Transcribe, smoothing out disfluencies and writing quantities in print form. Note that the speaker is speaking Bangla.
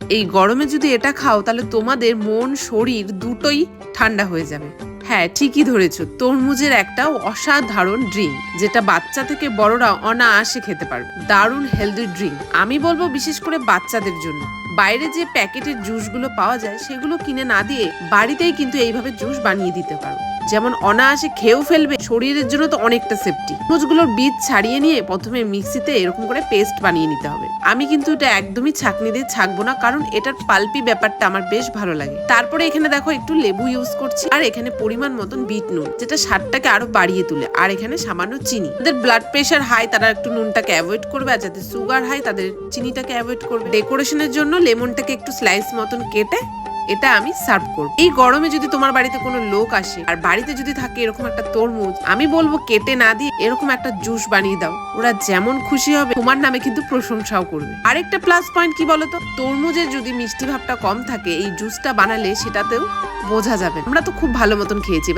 এই গরমে যদি এটা খাও তাহলে তোমাদের মন শরীর দুটোই ঠান্ডা হয়ে যাবে। হ্যাঁ, ঠিকই ধরেছো, তরমুজের একটা অসাধারণ ড্রিঙ্ক, যেটা বাচ্চা থেকে বড়রা অনায়াসে খেতে পারবে। দারুণ হেলদি ড্রিঙ্ক, আমি বলবো বিশেষ করে বাচ্চাদের জন্য। বাইরে যে প্যাকেটের জুসগুলো পাওয়া যায় সেগুলো কিনে না দিয়ে বাড়িতেই কিন্তু এইভাবে জুস বানিয়ে দিতে পারো, যেমন অনায়াসে খেয়েও ফেলবে, শরীরের জন্য তো অনেকটা সেফটি। তরমুজগুলোর বীজ ছাড়িয়ে নিয়ে প্রথমে মিক্সিতে এরকম করে পেস্ট বানিয়ে নিতে হবে। আমি কিন্তু এটা একদমই ছাঁকনি দিয়ে ছাঁকবো না, কারণ এটার পাল্পি ব্যাপারটা আমার বেশ ভালো লাগে। তারপরে এখানে দেখো একটু লেবু ইউজ করছি, আর এখানে পরিমাণ মতন বিট নুন, যেটা স্বাদটাকে আরো বাড়িয়ে তোলে, আর এখানে সামান্য চিনি। যাদের ব্লাড প্রেশার হাই তারা একটু নুনটাকে অ্যাভয়েড করবে, আর যাদের সুগার হাই তাদের চিনিটাকে অ্যাভয়েড করবে। ডেকোরেশনের জন্য লেমনটাকে একটু স্লাইস মতন কেটে এটা আমি সার্ভ করব। এই গরমে যদি তোমার বাড়িতে কোনো লোক আসে আর বাড়িতে যদি থাকে এরকম একটা তরমুজ, আমি বলবো কেটে না দিয়ে এরকম একটা জুস বানিয়ে দাও, ওরা যেমন খুশি হবে তোমার নামে কিন্তু প্রশংসাও করবে। আরেকটা প্লাস পয়েন্ট কি বলতো, তরমুজের যদি মিষ্টি ভাবটা কম থাকে এই জুসটা বানালে সেটাতেও বোঝা যাবে। আমরা তো খুব ভালো মতন খেয়েছি।